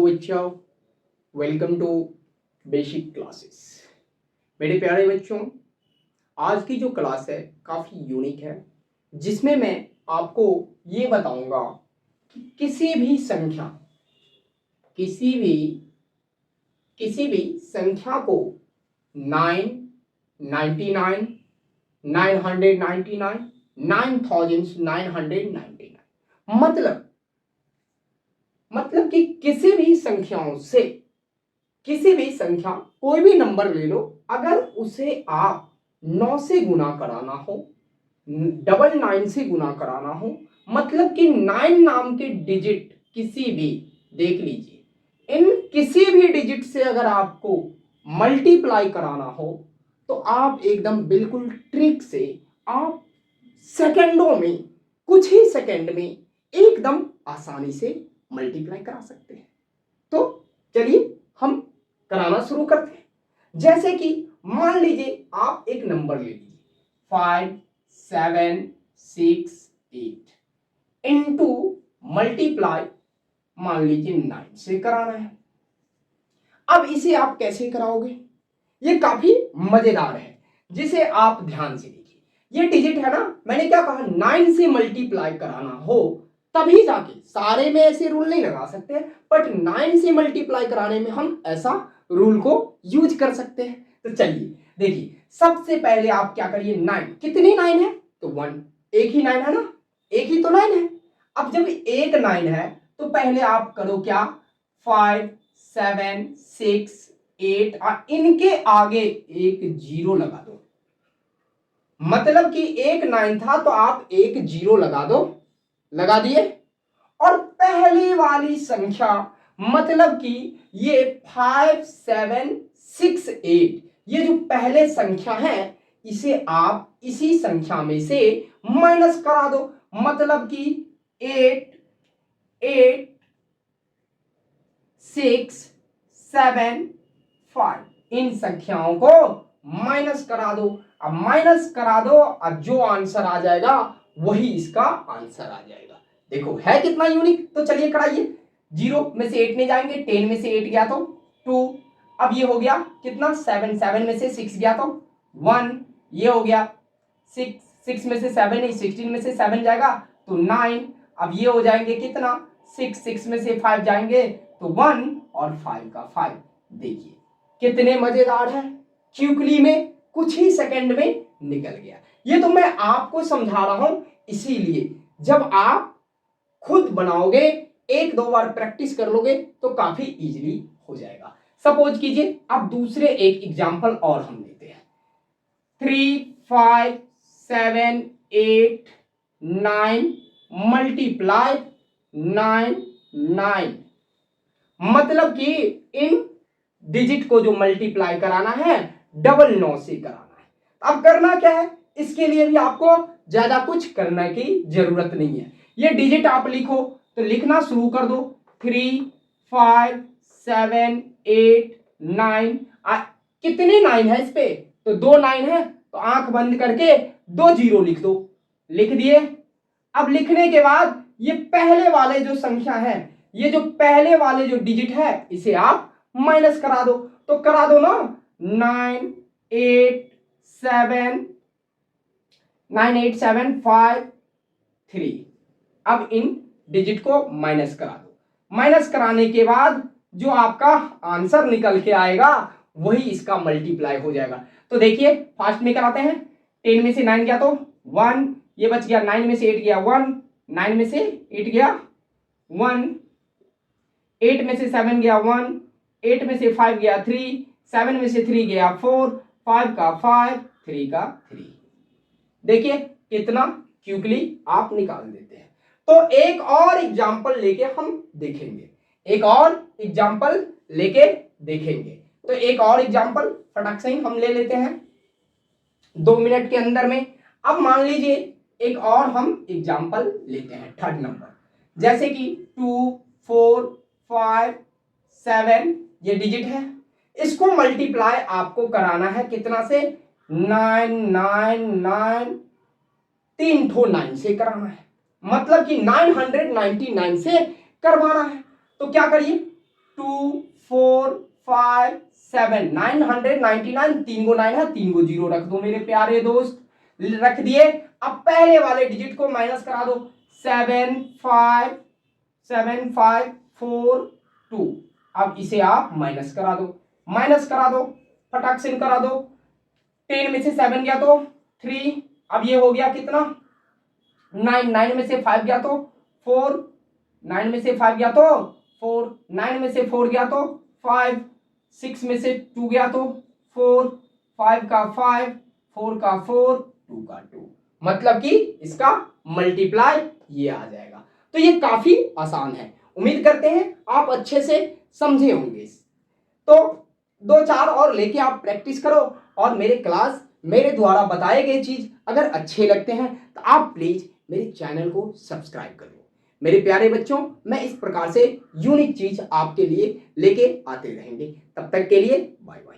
बच्चों, welcome to basic classes. मेरे प्यारे बच्चों, आज की जो क्लास है काफ़ी यूनिक है, जिसमें मैं आपको ये बताऊंगा कि किसी भी संख्या को 9, 99, 999, 9999 मतलब कि किसी भी संख्या कोई भी नंबर ले लो, अगर उसे आप 9 से गुना कराना हो, 99 से गुना कराना हो, मतलब कि 9 नाम के डिजिट किसी भी, देख लीजिए, इन किसी भी डिजिट से अगर आपको मल्टीप्लाई कराना हो तो आप एकदम बिल्कुल ट्रिक से आप सेकंडों में, कुछ ही सेकंड में एकदम आसानी से मल्टीप्लाई करा सकते हैं। तो चलिए हम कराना शुरू करते हैं। जैसे कि मान लीजिए आप एक नंबर ले लीजिए 5, 7, 6, 8 इंटू मल्टीप्लाई मान लीजिए 9 से कराना है। अब इसे आप कैसे कराओगे? ये काफी मजेदार है, जिसे आप ध्यान से देखिए। ये डिजिट है ना, मैंने क्या कहा, 9 से मल्टीप्लाई कराना हो तभी जाके, सारे में ऐसे रूल नहीं लगा सकते, बट 9 से मल्टीप्लाई कराने में हम ऐसा रूल को यूज कर सकते हैं। तो चलिए देखिए, सबसे पहले आप क्या करिए, 9 कितने 9 है तो 1, एक ही 9 है ना, एक ही तो 9 है। अब जब एक 9 है तो पहले आप करो क्या, 5, 7, 6, 8 और इनके आगे एक जीरो लगा दो। मतलब कि एक 9 था तो आप एक जीरो लगा दो, लगा दिए। और पहली वाली संख्या मतलब कि ये 5, 7, 6, 8, ये जो पहले संख्या है इसे आप इसी संख्या में से माइनस करा दो। मतलब कि 8, 8, 6, 7, 5 इन संख्याओं को माइनस करा दो। अब माइनस करा दो, अब जो आंसर आ जाएगा वही इसका आंसर आ जाएगा। देखो है कितना यूनिक। तो चलिए कराइए, 0 में से 8 नहीं जाएंगे, 10 में से 8 गया तो 2, अब ये हो गया कितना, 7, 7 में से 6 गया तो 1, ये हो गया 6, 6 में से 7 नहीं, 16 में से 7 जाएगा तो 9, अब ये हो जाएंगे कितना, 6, 6 में से 5 जाएंगे तो 1 और 5 का 5। देखिए कितने मजेदार है, क्विकली में कुछ ही सेकंड में निकल गया। ये तो मैं आपको समझा रहा हूं, इसीलिए जब आप खुद बनाओगे, एक दो बार प्रैक्टिस कर लोगे तो काफी इजीली हो जाएगा। सपोज कीजिए अब दूसरे एक एग्जांपल और हम लेते हैं, 3, 5, 7, 8, 9 मल्टीप्लाई 9, 9, मतलब कि इन डिजिट को जो मल्टीप्लाई कराना है डबल 9 से कराना है। अब करना क्या है, इसके लिए भी आपको ज्यादा कुछ करने की जरूरत नहीं है। ये डिजिट आप लिखो तो लिखना शुरू कर दो, 3, 5, 7, 8, 9। कितने 9 है इस पे, तो 2 9 है, तो आंख बंद करके 2 जीरो लिख दो, लिख दिए। अब लिखने के बाद ये पहले वाले जो संख्या है, ये जो पहले वाले जो डिजिट है इसे आप माइनस करा दो। तो करा दो ना, 9, 8, 7, 9, 8, 7, 5, 3। अब इन डिजिट को माइनस करा दो। माइनस कराने के बाद जो आपका आंसर निकल के आएगा वही इसका मल्टीप्लाई हो जाएगा। तो देखिए फास्ट में कराते हैं, 10 में से 9 गया तो 1, ये बच गया, 9 में से 8 गया 1, 9 में से 8 गया 1, 8 में से 7 गया 1, 8 में से 5 गया 3, 7 में से 3 गया 4, 5 का 5, 3 का 3। देखिए कितना क्विकली आप निकाल देते हैं। तो एक और एग्जांपल लेके हम देखेंगे, एक और एग्जांपल लेके देखेंगे। तो एक और एग्जांपल फटाक से हम ले लेते हैं 2 मिनट के अंदर में। अब मान लीजिए एक और हम एग्जांपल लेते हैं, थर्ड नंबर, जैसे कि 2, 4, 5, 7 ये डिजिट है, इसको मल्टीप्लाई आपको कराना है कितना से, 9, 9, 9, 3 ठो 9 से कराना है। मतलब कि 999 से करवाना है। तो क्या करिए, 2 4 5 7 999 3 को 9 है 3 को 0 रख दो मेरे प्यारे दोस्त, रख दिए। अब पहले वाले डिजिट को माइनस करा दो 7 5 7 5 4 2। अब इसे आप माइनस करा दो फटाक से करा दो। 10 में से 7 गया तो 3, अब ये हो गया कितना 9, 9 में से 5 गया तो 4, 9 में से 5 गया तो 4, 9 में से 4 गया तो 5, 6 में से 2 गया तो 4, 5 का 5, 4 का 4, 2 का 2, मतलब कि इसका मल्टीप्लाई ये आ जाएगा। तो ये काफी आसान है, उम्मीद करते हैं आप अच्छे से समझे होंगे। तो 2-4 और लेके आप प्रैक्टिस करो, और मेरे क्लास मेरे द्वारा बताए गए चीज अगर अच्छे लगते हैं तो आप प्लीज मेरे चैनल को सब्सक्राइब कर लो। मेरे प्यारे बच्चों, मैं इस प्रकार से यूनिक चीज आपके लिए लेके आते रहेंगे। तब तक के लिए बाय बाय।